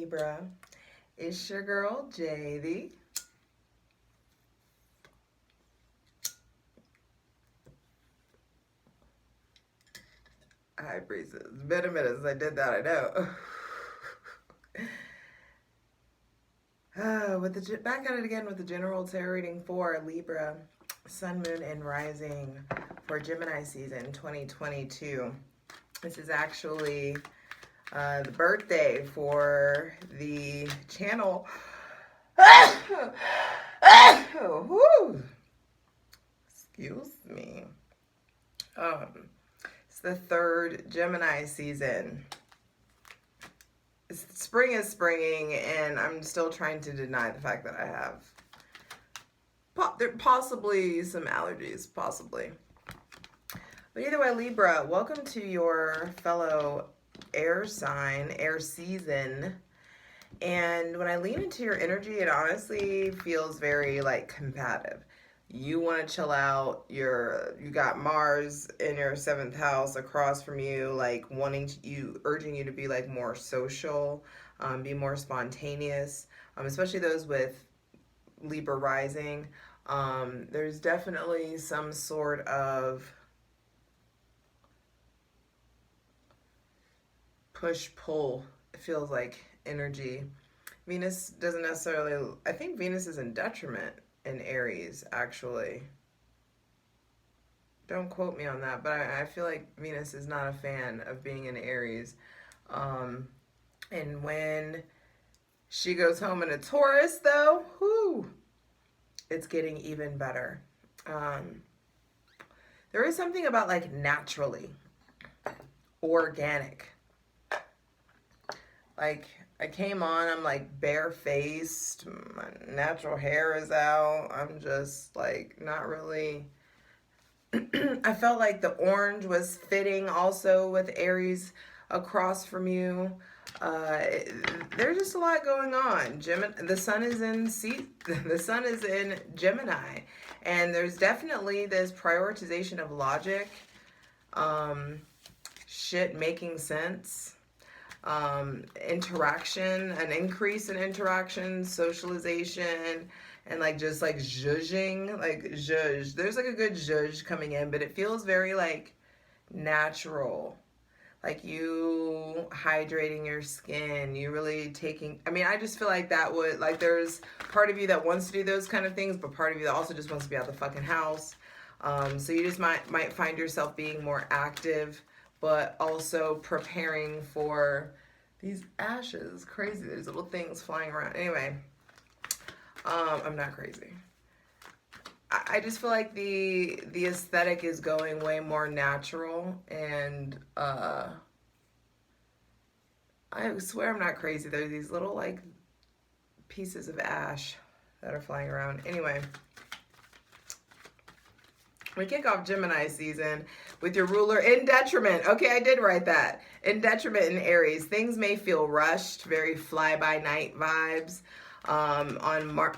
Libra. It's your girl, Javy. Hi, Breezes. It's been a minute since I did that, I know. Back at it again with the general tarot reading for Libra, Sun, Moon, and Rising for Gemini season 2022. This is actually the birthday for the channel. Excuse me. It's the third Gemini season. Spring is springing, and I'm still trying to deny the fact that I have possibly some allergies, possibly. But either way, Libra, welcome to your fellow air sign, air season. And when I lean into your energy, it honestly feels very like combative. You want to chill out. You got Mars in your 7th house across from you, like urging you to be like more social, be more spontaneous, especially those with Libra rising. There's definitely some sort of push-pull, it feels like, energy. Venus doesn't necessarily, I think Venus is in detriment in Aries, actually. Don't quote me on that, but I feel like Venus is not a fan of being in Aries. And when she goes home in a Taurus, though, it's getting even better. There is something about like naturally, organic. Like, I came on, I'm like barefaced, my natural hair is out, I'm just like not really, I felt like the orange was fitting also with Aries across from you. There's just a lot going on. The sun is in Gemini, and there's definitely this prioritization of logic, shit making sense. Interaction, an increase in interaction, socialization, and like just like zhuzhing, like zhuzh. There's like a good zhuzh coming in, but it feels very like natural. Like you hydrating your skin, you really taking, I just feel like that would, like there's part of you that wants to do those kind of things, but part of you that also just wants to be out the fucking house. So you just might find yourself being more active, but also preparing for these ashes. Crazy, there's little things flying around. Anyway, I'm not crazy. I just feel like the aesthetic is going way more natural, and I swear I'm not crazy. There are these little like pieces of ash that are flying around. Anyway, we kick off Gemini season with your ruler in detriment. Okay, I did write that. In detriment in Aries. Things may feel rushed, very fly-by-night vibes. On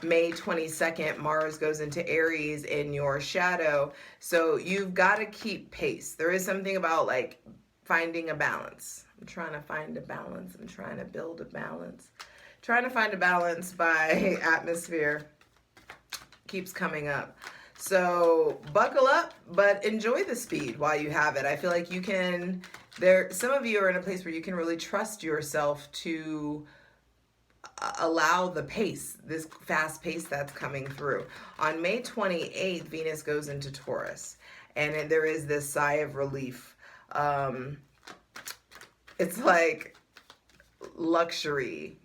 May 22nd, Mars goes into Aries in your shadow. So you've got to keep pace. There is something about like finding a balance. I'm trying to find a balance. I'm trying to build a balance. Trying to find a balance by atmosphere keeps coming up. So buckle up, but enjoy the speed while you have it. I feel like you can, some of you are in a place where you can really trust yourself to allow the pace, this fast pace that's coming through. On May 28th, Venus goes into Taurus, and there is this sigh of relief. It's like luxury,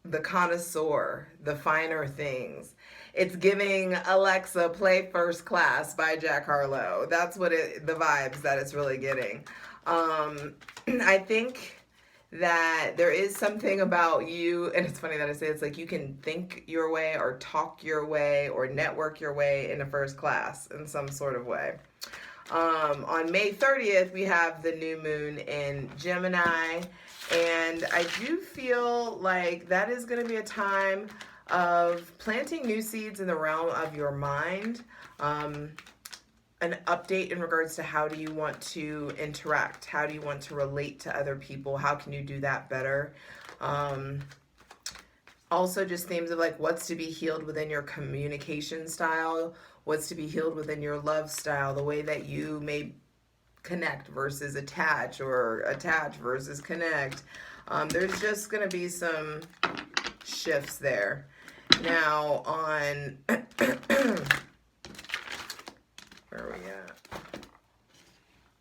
the connoisseur, the finer things. It's giving Alexa, play First Class by Jack Harlow. That's what the vibes that it's really getting. I think that there is something about you, and it's funny that I say it's like you can think your way or talk your way or network your way into first class in some sort of way. On May 30th, we have the new moon in Gemini, and I do feel like that is going to be a time of planting new seeds in the realm of your mind. An update in regards to how do you want to interact? How do you want to relate to other people? How can you do that better? Also just themes of like what's to be healed within your communication style, what's to be healed within your love style, the way that you may connect versus attach, or attach versus connect. There's just going to be some shifts there. Now on, where are we at?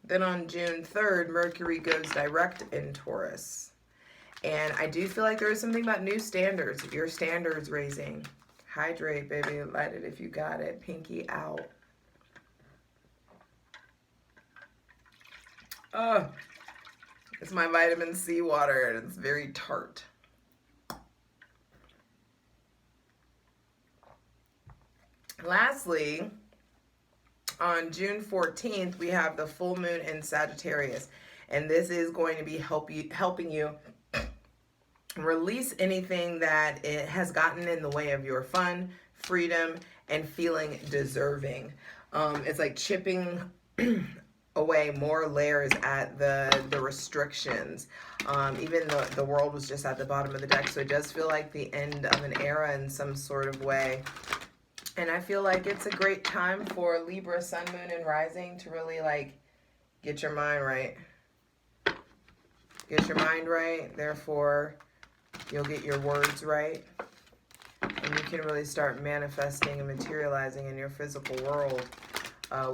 Then on June 3rd, Mercury goes direct in Taurus. And I do feel like there is something about new standards. Your standards raising. Hydrate, baby. Light it if you got it. Pinky out. Oh, it's my vitamin C water, and it's very tart. Lastly, on June 14th, we have the full moon in Sagittarius. And this is going to be helping you release anything that it has gotten in the way of your fun, freedom, and feeling deserving. It's like chipping away more layers at the restrictions. Even though the world was just at the bottom of the deck, so it does feel like the end of an era in some sort of way. And I feel like it's a great time for Libra, Sun, Moon, and Rising to really like get your mind right. Get your mind right, therefore you'll get your words right. And you can really start manifesting and materializing in your physical world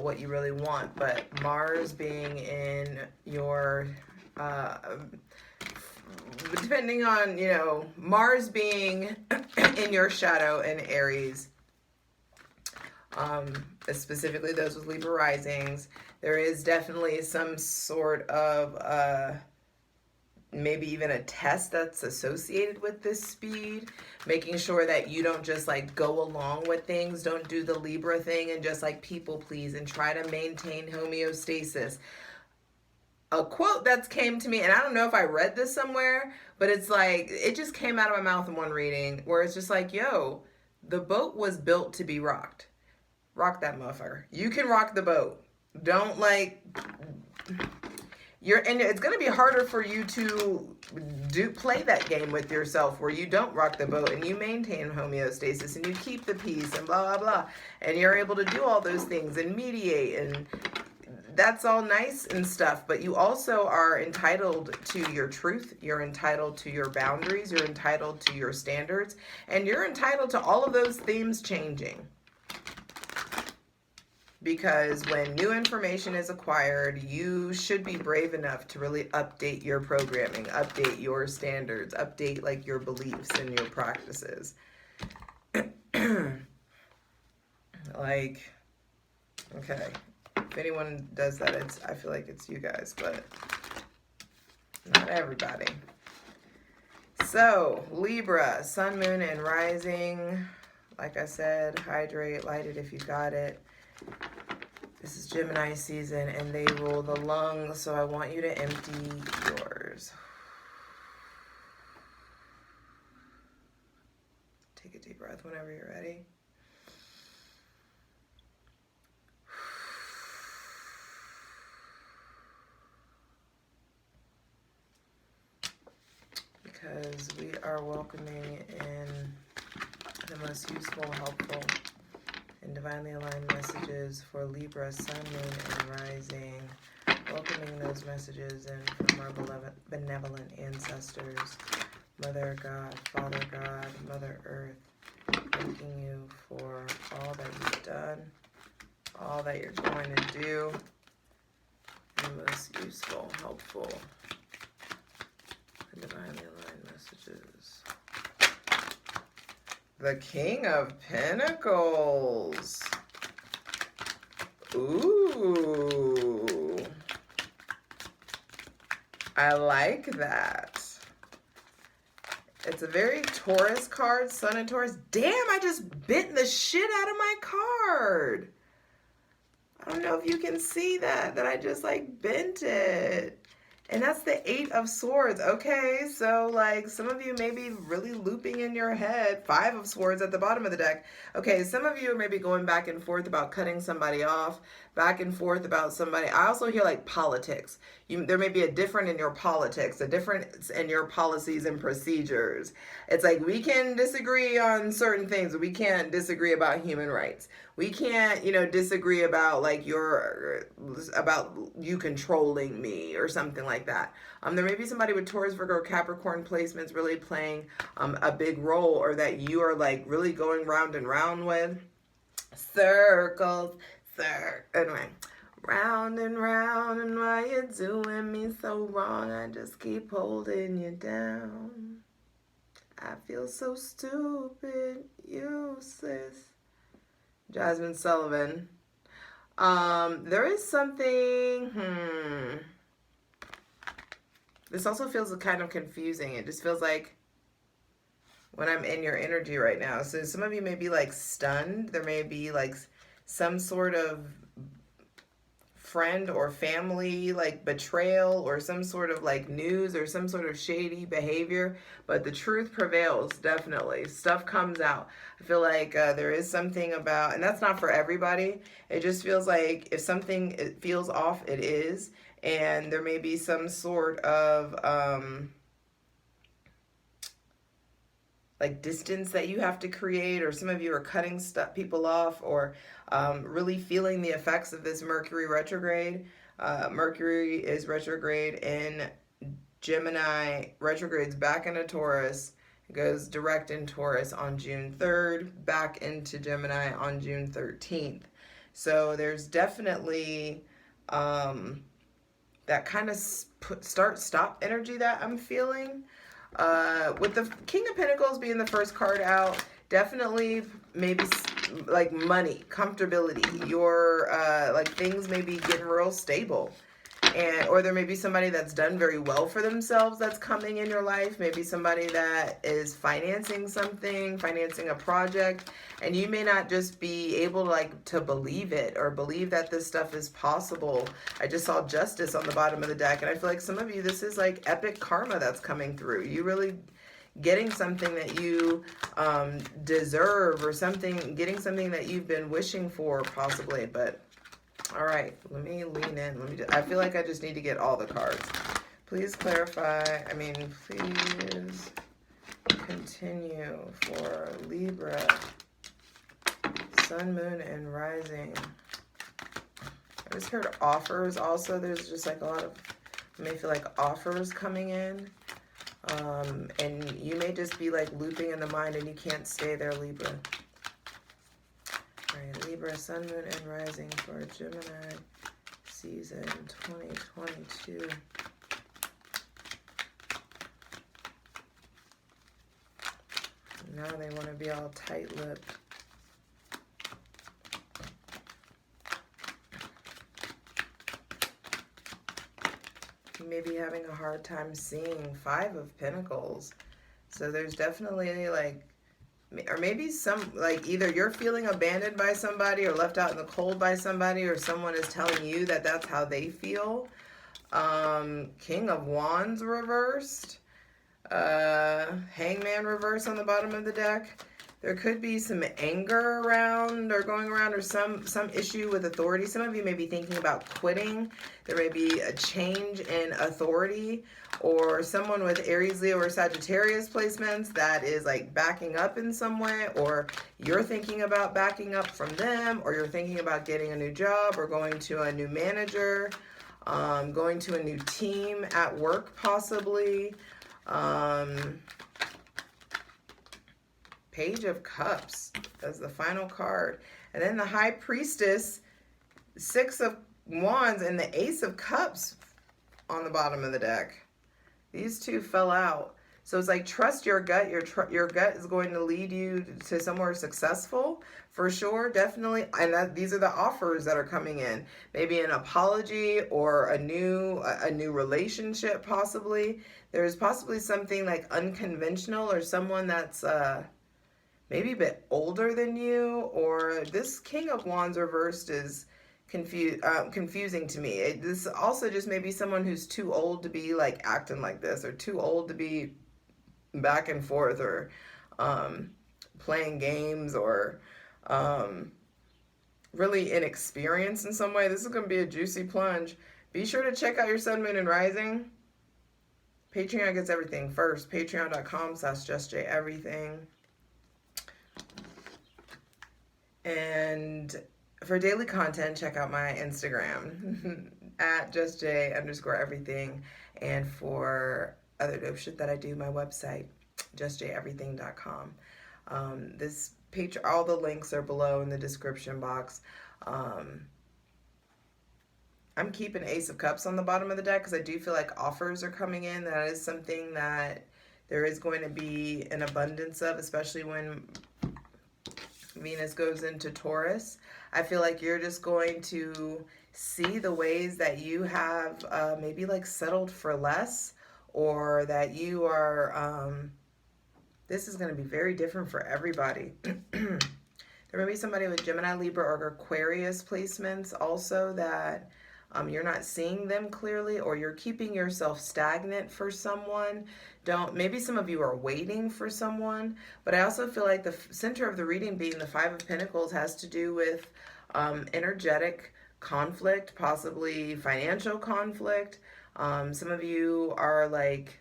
what you really want. But Mars being in your, depending on, you know, Mars being in your shadow in Aries, specifically those with Libra risings, there is definitely some sort of maybe even a test that's associated with this speed, making sure that you don't just like go along with things, don't do the Libra thing and just like people please and try to maintain homeostasis. A quote that's came to me, and I don't know if I read this somewhere, but it's like, it just came out of my mouth in one reading, where it's just like, yo, the boat was built to be rocked. Rock that motherfucker. You can rock the boat. Don't like, and it's going to be harder for you to play that game with yourself where you don't rock the boat and you maintain homeostasis and you keep the peace and blah, blah, blah. And you're able to do all those things and mediate, and that's all nice and stuff. But you also are entitled to your truth. You're entitled to your boundaries. You're entitled to your standards. And you're entitled to all of those themes changing. Because when new information is acquired, you should be brave enough to really update your programming, update your standards, update like your beliefs and your practices. Like, okay, if anyone does that, I feel like it's you guys, but not everybody. So, Libra, Sun, Moon, and Rising. Like I said, hydrate, light it if you got it. This is Gemini season, and they rule the lungs, so I want you to empty yours. Take a deep breath whenever you're ready. Because we are welcoming in the most useful, helpful, and divinely aligned messages for Libra, Sun, Moon, and Rising. Welcoming those messages in from our benevolent ancestors, Mother God, Father God, Mother Earth. Thanking you for all that you've done, all that you're going to do, and most useful, helpful, and divinely aligned messages. The King of Pentacles. Ooh. I like that. It's a very Taurus card, Sun and Taurus. Damn, I just bent the shit out of my card. I don't know if you can see that I just like bent it. And that's the Eight of Swords. Okay, so like some of you may be really looping in your head. Five of Swords at the bottom of the deck. Okay, some of you are maybe going back and forth about cutting somebody off, back and forth about somebody. I also hear like politics. There may be a difference in your politics, a difference in your policies and procedures. It's like we can disagree on certain things, but we can't disagree about human rights. We can't, disagree about like about you controlling me or something like that. There may be somebody with Taurus, Virgo, Capricorn placements really playing a big role, or that you are like really going round and round with. Circles, anyway. Round and round, and why you doing me so wrong? I just keep holding you down. I feel so stupid, useless. Jasmine Sullivan. There is something, This also feels kind of confusing. It just feels like when I'm in your energy right now. So some of you may be like stunned. There may be like some sort of friend or family like betrayal, or some sort of like news, or some sort of shady behavior, but the truth prevails. Definitely stuff comes out. I feel like there is something about, and that's not for everybody. It just feels like if something it feels off, it is. And there may be some sort of like distance that you have to create, or some of you are cutting people off, or really feeling the effects of this Mercury retrograde. Mercury is retrograde in Gemini, retrogrades back into Taurus. It goes direct in Taurus on June 3rd, back into Gemini on June 13th. So there's definitely that kind of start-stop energy that I'm feeling. With the King of Pentacles being the first card out, definitely maybe like money, comfortability, your like things may be getting real stable. Or there may be somebody that's done very well for themselves that's coming in your life. Maybe somebody that is financing something, financing a project, and you may not just be able to believe it, or believe that this stuff is possible. I just saw Justice on the bottom of the deck, and I feel like some of you, this is like epic karma that's coming through. You really getting something that you deserve, or getting something that you've been wishing for possibly. But all right, let me lean in. I feel like I just need to get all the cards. Please clarify. Please continue for Libra, Sun, Moon, and Rising. I just heard offers also. There's just like a lot of, I may feel like offers coming in. And you may just be like looping in the mind and you can't stay there, Libra. All right, Libra, Sun, Moon, and Rising for Gemini season 2022. Now they want to be all tight-lipped. You may be having a hard time seeing Five of Pentacles. So there's definitely like, or maybe some, like either you're feeling abandoned by somebody, or left out in the cold by somebody, or someone is telling you that that's how they feel. King of Wands reversed. Hangman reverse on the bottom of the deck. There could be some anger around, or going around, or some issue with authority. Some of you may be thinking about quitting. There may be a change in authority, or someone with Aries, Leo, or Sagittarius placements that is like backing up in some way, or you're thinking about backing up from them, or you're thinking about getting a new job, or going to a new manager, going to a new team at work possibly. Page of Cups as the final card. And then the High Priestess, Six of Wands, and the Ace of Cups on the bottom of the deck. These two fell out. So it's like, trust your gut. Your gut is going to lead you to somewhere successful, for sure, definitely. And these are the offers that are coming in. Maybe an apology, or a new relationship possibly. There's possibly something like unconventional, or someone that's maybe a bit older than you, or this King of Wands reversed is confusing to me. This also just may be someone who's too old to be like acting like this, or too old to be back and forth, or um, playing games, or um, really inexperienced in some way. This is going to be a juicy plunge. Be sure to check out your sun, moon, and rising. Patreon gets everything first. Patreon.com/justjeverything. And for daily content, check out my Instagram at justj_everything. And for other dope shit that I do, my website, justjeverything.com. All the links are below in the description box. I'm keeping Ace of Cups on the bottom of the deck because I do feel like offers are coming in. That is something that there is going to be an abundance of, especially when Venus goes into Taurus. I feel like you're just going to see the ways that you have maybe like settled for less, or that you are, this is going to be very different for everybody. There may be somebody with Gemini, Libra, or Aquarius placements also that you're not seeing them clearly, or you're keeping yourself stagnant for someone. Maybe some of you are waiting for someone, but I also feel like the center of the reading being the Five of Pentacles has to do with energetic conflict, possibly financial conflict. Some of you are like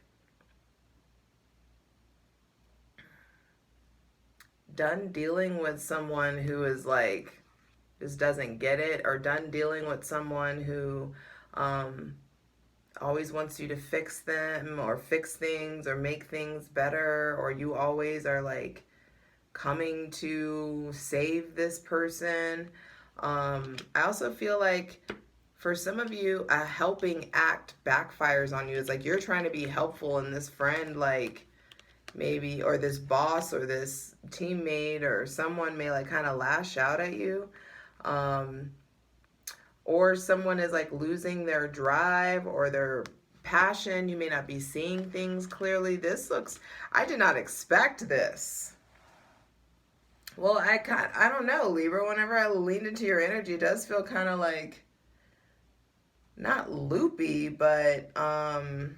done dealing with someone who is like just doesn't get it, or done dealing with someone who always wants you to fix them, or fix things, or make things better, or you always are like coming to save this person. I also feel like for some of you, a helping act backfires on you. It's like you're trying to be helpful, and this friend, like maybe, or this boss, or this teammate, or someone may like kind of lash out at you. Or someone is like losing their drive or their passion. You may not be seeing things clearly. I did not expect this. Well, I don't know, Libra. Whenever I lean into your energy, it does feel kind of like, not loopy, but I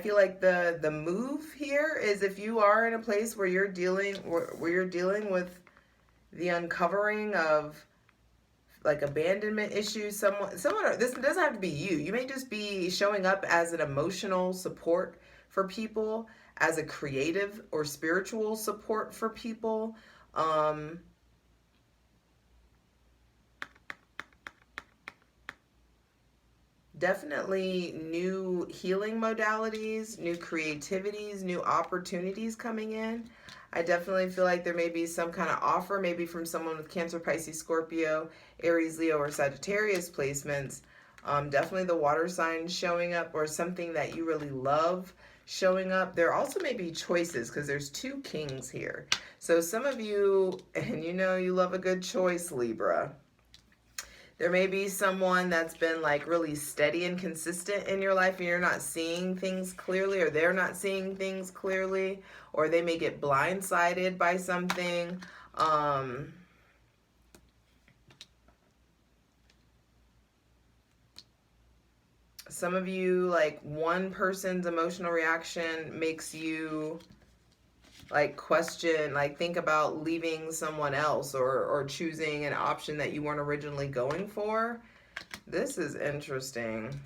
feel like the move here is, if you are in a place where you're dealing with the uncovering of like abandonment issues, this doesn't have to be you. You may just be showing up as an emotional support for people, as a creative or spiritual support for people. Definitely new healing modalities, new creativities, new opportunities coming in. I definitely feel like there may be some kind of offer, maybe from someone with Cancer, Pisces, Scorpio, Aries, Leo, or Sagittarius placements. Definitely the water signs showing up, or something that you really love showing up. There also may be choices, because there's two kings here. So some of you, and you know you love a good choice, Libra. There may be someone that's been like really steady and consistent in your life, and you're not seeing things clearly, or they're not seeing things clearly, or they may get blindsided by something. Some of you, like one person's emotional reaction makes you like question, like think about leaving someone else, or choosing an option that you weren't originally going for. This is interesting.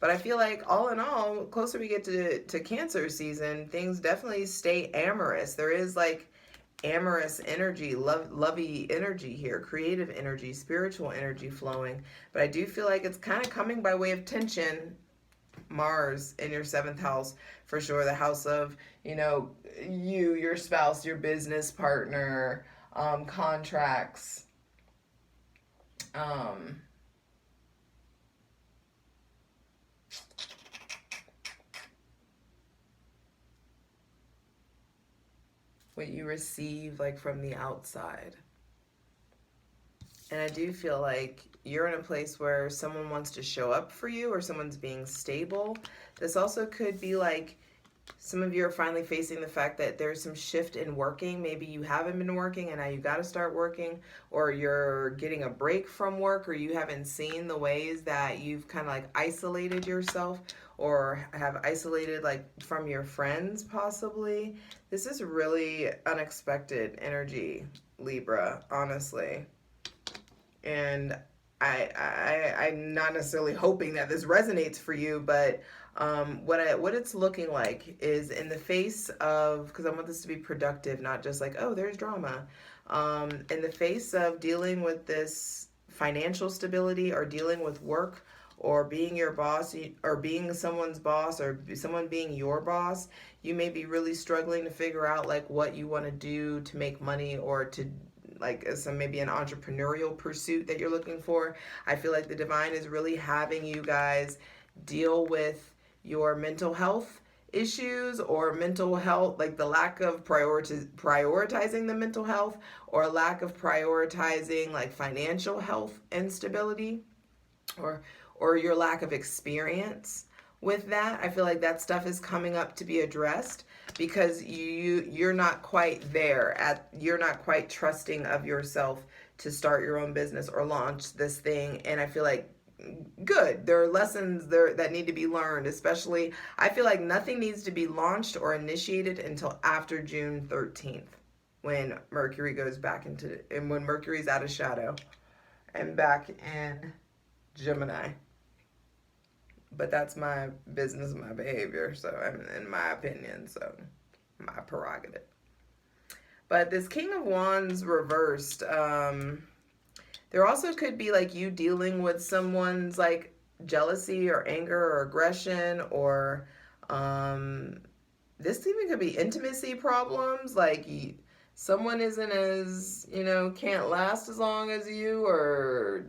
But I feel like all in all, closer we get to Cancer season, things definitely stay amorous. There is like amorous energy, lovey energy here, creative energy, spiritual energy flowing. But I do feel like it's kind of coming by way of tension. Mars in your 7th house, for sure. The house of, you, your spouse, your business partner, contracts, what you receive like from the outside. And I do feel like you're in a place where someone wants to show up for you, or someone's being stable. This also could be like Some of you are finally facing the fact that there's some shift in working. Maybe you haven't been working and now you got to start working, or you're getting a break from work, or you haven't seen the ways that you've kind of like isolated yourself or have isolated like from your friends possibly. This is really unexpected energy, Libra, honestly. And I'm not necessarily hoping that this resonates for you, but what it's looking like is in the face of, because I want this to be productive, not just like, oh, there's drama. In the face of dealing with this financial stability, or dealing with work, or being your boss, or being someone's boss, or someone being your boss, you may be really struggling to figure out like what you want to do to make money, or to like some maybe an entrepreneurial pursuit that you're looking for. I feel like the divine is really having you guys deal with your mental health issues, or mental health, like the lack of prioritizing the mental health, or lack of prioritizing like financial health and stability, or your lack of experience with that. I feel like that stuff is coming up to be addressed, because you're not quite there at, you're not quite trusting of yourself to start your own business or launch this thing. And I feel like, good, there are lessons there that need to be learned. Especially, I feel like nothing needs to be launched or initiated until after June 13th, when Mercury goes back into, and when Mercury's out of shadow and back in Gemini. But that's my business, my behavior, so in my opinion, so my prerogative. But this King of Wands reversed, there also could be like you dealing with someone's like jealousy or anger or aggression, or this even could be intimacy problems, like someone isn't as, can't last as long as you, or,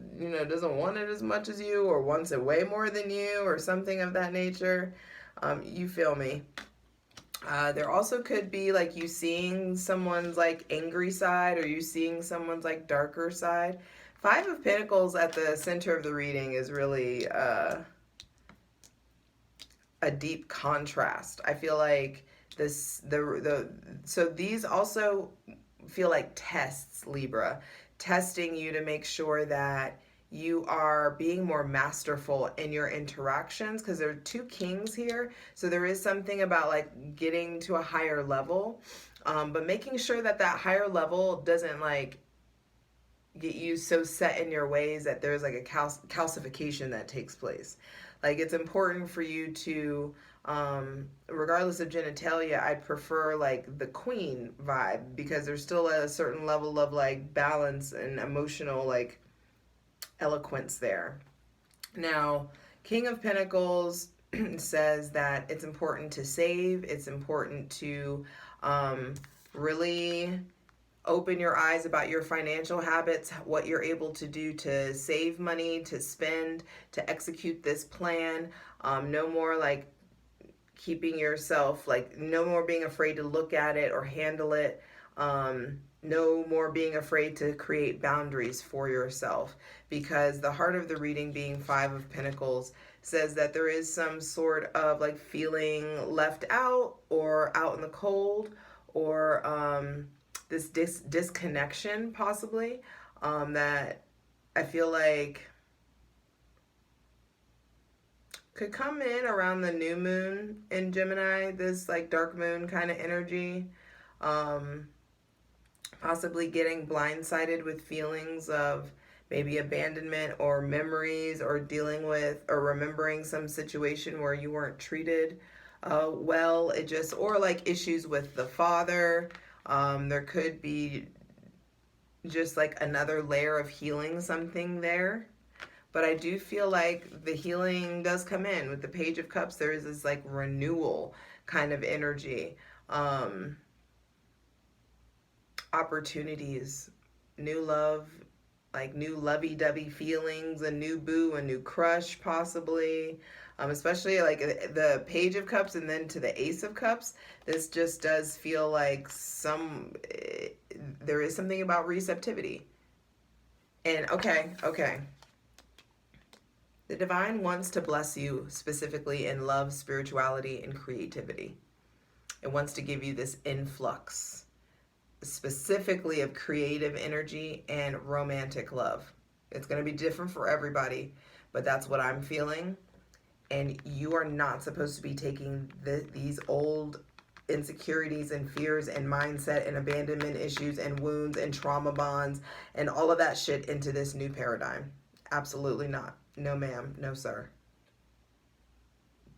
doesn't want it as much as you, or wants it way more than you, or something of that nature. You feel me? There also could be like you seeing someone's like angry side, or you seeing someone's like darker side. Five of Pentacles at the center of the reading is really a deep contrast. I feel like so these also feel like tests, Libra, testing you to make sure that you are being more masterful in your interactions, because there are two kings here. So there is something about like getting to a higher level, but making sure that that higher level doesn't like get you so set in your ways that there's like a calcification that takes place. Like, it's important for you to, regardless of genitalia, I prefer like the queen vibe, because there's still a certain level of like balance and emotional like eloquence there. Now, King of Pentacles says that it's important to save. It's important to really open your eyes about your financial habits, what you're able to do to save money, to spend, to execute this plan. No more like keeping yourself, like no more being afraid to look at it or handle it. No more being afraid to create boundaries for yourself, because the heart of the reading, being Five of Pentacles, says that there is some sort of like feeling left out, or out in the cold, or this disconnection possibly, that I feel like could come in around the new moon in Gemini, this like dark moon kind of energy. Possibly getting blindsided with feelings of maybe abandonment, or memories, or dealing with or remembering some situation where you weren't treated well. It just, or like issues with the father. There could be just like another layer of healing something there. But I do feel like the healing does come in with the Page of Cups. There is this like renewal kind of energy. Opportunities, new love, like new lovey-dovey feelings, a new boo, a new crush possibly. Especially like the Page of Cups and then to the Ace of Cups. This just does feel like there is something about receptivity. And okay. The divine wants to bless you specifically in love, spirituality, and creativity. It wants to give you this influx, specifically of creative energy and romantic love. It's going to be different for everybody, but that's what I'm feeling. And you are not supposed to be taking these old insecurities and fears and mindset and abandonment issues and wounds and trauma bonds and all of that shit into this new paradigm. Absolutely not. No, ma'am. No, sir.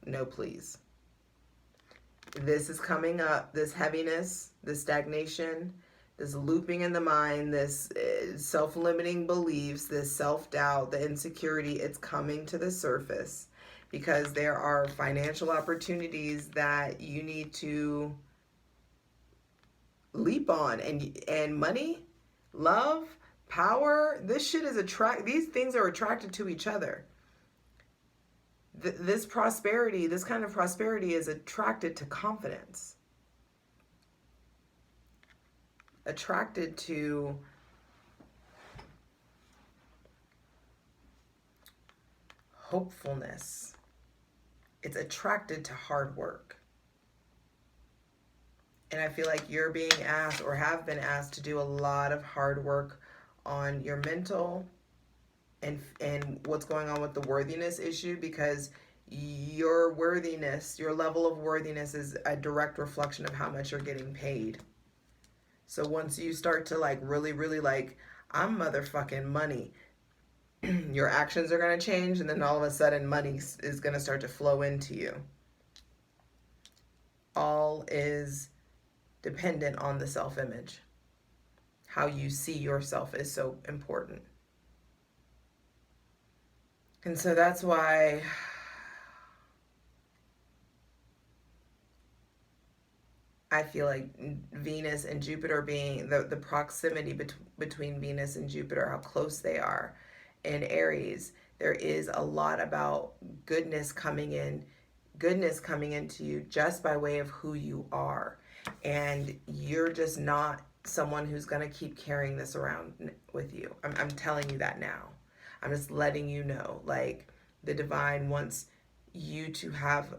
No, please. This is coming up, this heaviness, this stagnation, this looping in the mind, this self-limiting beliefs, this self-doubt, the insecurity. It's coming to the surface because there are financial opportunities that you need to leap on, and money, love, power, this shit is these things are attracted to each other. This prosperity, this kind of prosperity is attracted to confidence, attracted to hopefulness. It's attracted to hard work. And I feel like you're being asked or have been asked to do a lot of hard work on your mental and what's going on with the worthiness issue, because your worthiness, your level of worthiness is a direct reflection of how much you're getting paid. So once you start to like really, really like, I'm motherfucking money, your actions are going to change, and then all of a sudden money is going to start to flow into you. All is dependent on the self-image. How you see yourself is so important. And so that's why I feel like Venus and Jupiter being the proximity between Venus and Jupiter, how close they are in Aries, there is a lot about goodness coming into you just by way of who you are. And you're just not someone who's going to keep carrying this around with you. I'm telling you that now. I'm just letting you know, like, the divine wants you to have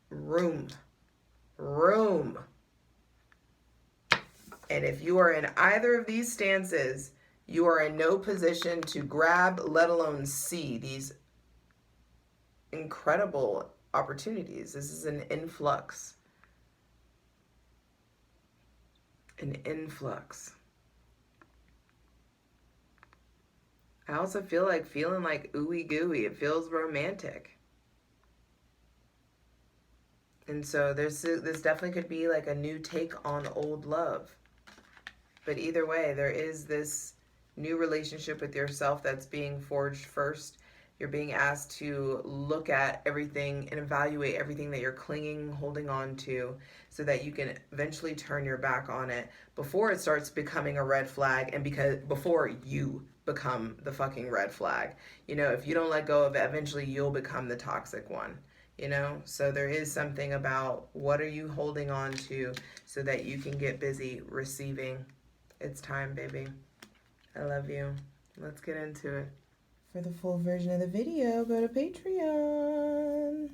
room. And if you are in either of these stances, you are in no position to grab, let alone see these incredible opportunities. This is an influx. An influx. I also feel like feeling like ooey gooey. It feels romantic. And so this definitely could be like a new take on old love. But either way, there is this new relationship with yourself that's being forged first. You're being asked to look at everything and evaluate everything that you're holding on to, so that you can eventually turn your back on it before it starts becoming a red flag, and before you become the fucking red flag. You know, if you don't let go of it, eventually you'll become the toxic one. You know, so there is something about what are you holding on to so that you can get busy receiving. It's time, baby. I love you. Let's get into it. For the full version of the video, go to Patreon.